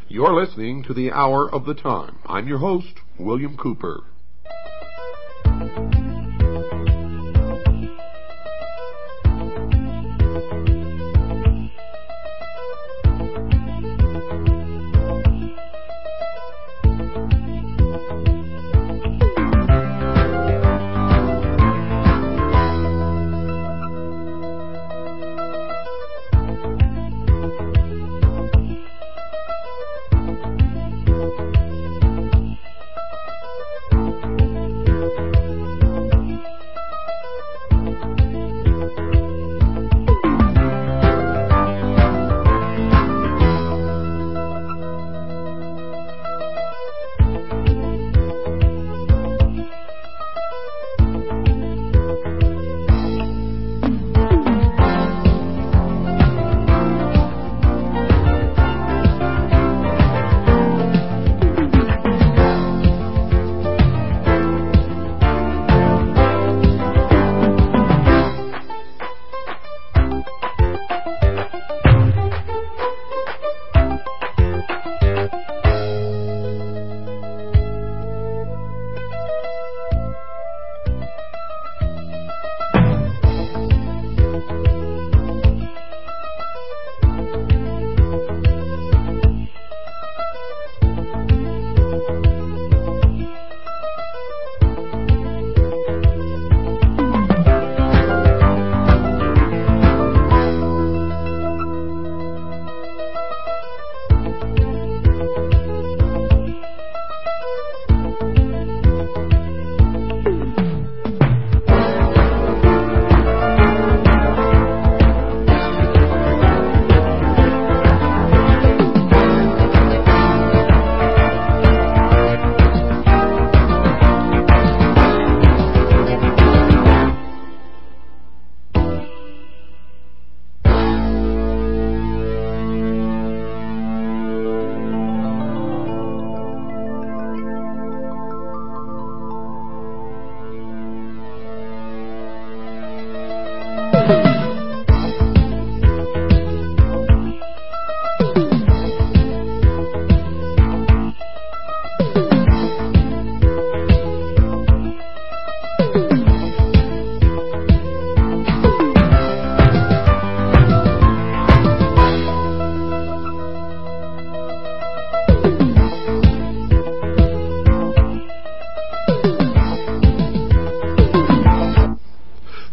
You're listening to the Hour of the Time. I'm your host, William Cooper.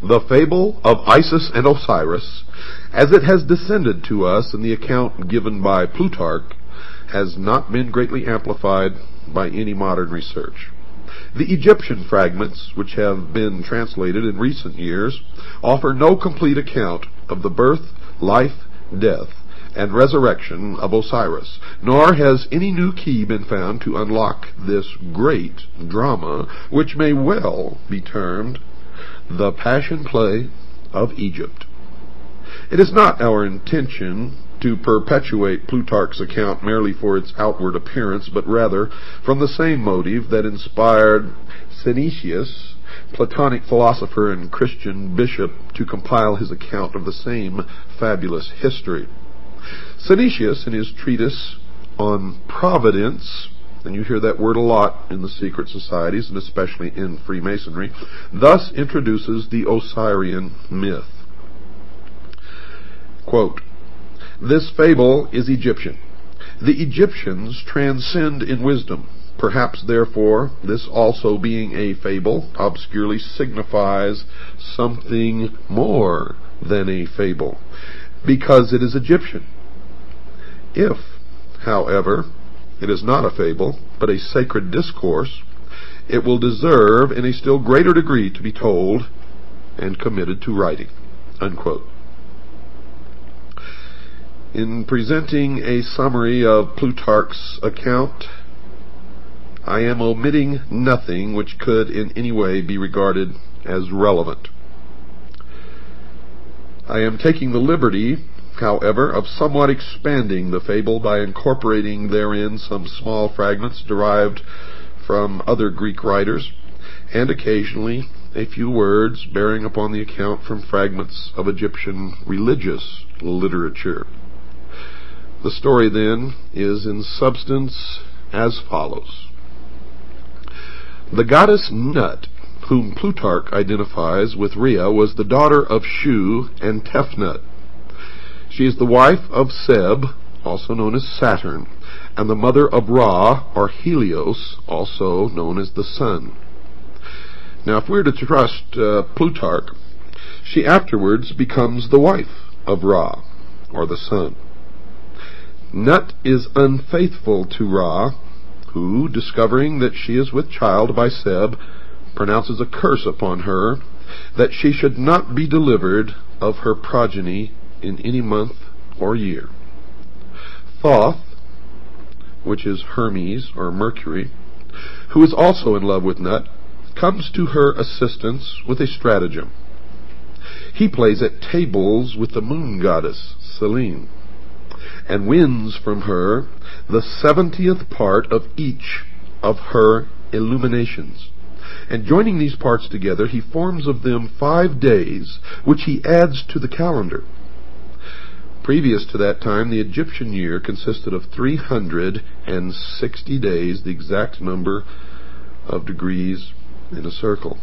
The fable of Isis and Osiris, as it has descended to us in the account given by Plutarch, has not been greatly amplified by any modern research. The Egyptian fragments, which have been translated in recent years, offer no complete account of the birth, life, death, and resurrection of Osiris, nor has any new key been found to unlock this great drama, which may well be termed the Passion Play of Egypt. It is not our intention to perpetuate Plutarch's account merely for its outward appearance, but rather from the same motive that inspired Synesius, Platonic philosopher and Christian bishop, to compile his account of the same fabulous history. Synesius, in his treatise on Providence, and you hear that word a lot in the secret societies, and especially in Freemasonry, thus introduces the Osirian myth. Quote, "This fable is Egyptian. The Egyptians transcend in wisdom. Perhaps, therefore, this also being a fable obscurely signifies something more than a fable, because it is Egyptian. If, however, it is not a fable, but a sacred discourse, it will deserve in a still greater degree to be told and committed to writing." Unquote. In presenting a summary of Plutarch's account, I am omitting nothing which could in any way be regarded as relevant. I am taking the liberty, however, of somewhat expanding the fable by incorporating therein some small fragments derived from other Greek writers, and occasionally a few words bearing upon the account from fragments of Egyptian religious literature. The story, then, is in substance as follows. The goddess Nut, whom Plutarch identifies with Rhea, was the daughter of Shu and Tefnut. She is the wife of Seb, also known as Saturn, and the mother of Ra, or Helios, also known as the sun. Now, if we're to trust Plutarch, she afterwards becomes the wife of Ra, or the sun. Nut is unfaithful to Ra, who, discovering that she is with child by Seb, pronounces a curse upon her that she should not be delivered of her progeny in any month or year. Thoth, which is Hermes or Mercury, who is also in love with Nut, comes to her assistance with a stratagem. He plays at tables with the moon goddess Selene, and wins from her the 70th part of each of her illuminations. And joining these parts together, he forms of them 5 days, which he adds to the calendar. Previous to that time, the Egyptian year consisted of 360 days, the exact number of degrees in a circle.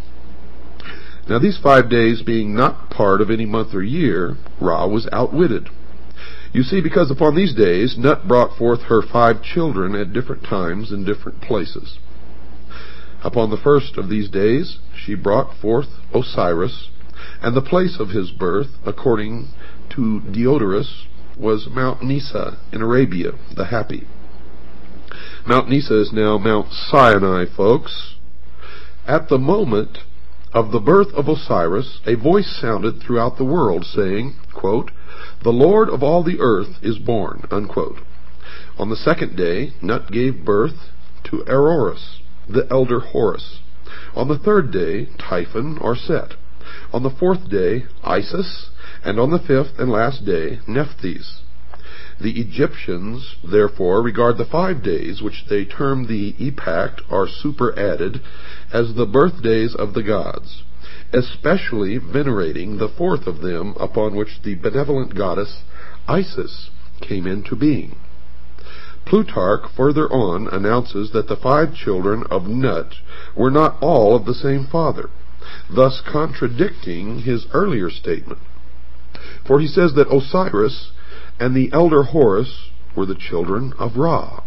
Now, these 5 days being not part of any month or year, Ra was outwitted. You see, because upon these days Nut brought forth her 5 children at different times in different places. Upon the first of these days she brought forth Osiris, and the place of his birth, according to Diodorus, was Mount Nisa in Arabia, the Happy. Mount Nisa is now Mount Sinai, folks. At the moment of the birth of Osiris, a voice sounded throughout the world, saying, quote, "The Lord of all the earth is born." Unquote. On the second day, Nut gave birth to Eroris, the elder Horus. On the third day, Typhon or Set. On the fourth day, Isis, and on the fifth and last day, Nephthys. The Egyptians, therefore, regard the 5 days, which they term the epact, or superadded, as the birthdays of the gods, especially venerating the fourth of them, upon which the benevolent goddess Isis came into being. Plutarch further on announces that the 5 children of Nut were not all of the same father, thus contradicting his earlier statement. For he says that Osiris and the elder Horus were the children of Ra,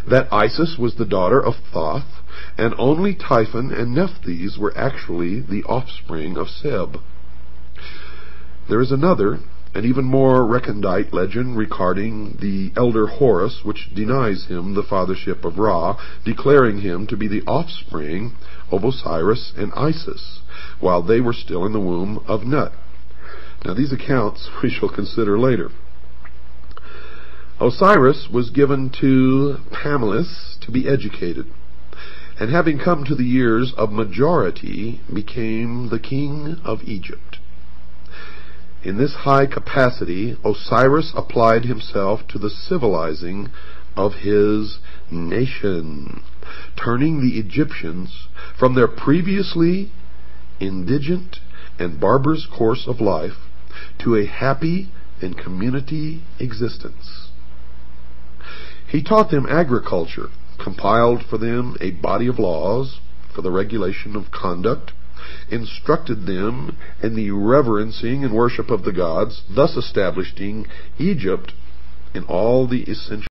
that Isis was the daughter of Thoth, and only Typhon and Nephthys were actually the offspring of Seb. There is another, and even more recondite legend regarding the elder Horus, which denies him the fathership of Ra, declaring him to be the offspring of Osiris and Isis, while they were still in the womb of Nut. Now, these accounts we shall consider later. Osiris was given to Pamlis to be educated, and having come to the years of majority, became the king of Egypt. In this high capacity, Osiris applied himself to the civilizing of his nation, turning the Egyptians from their previously indigent and barbarous course of life to a happy and community existence. He taught them agriculture, compiled for them a body of laws for the regulation of conduct, instructed them in the reverencing and worship of the gods, thus establishing Egypt in all the essential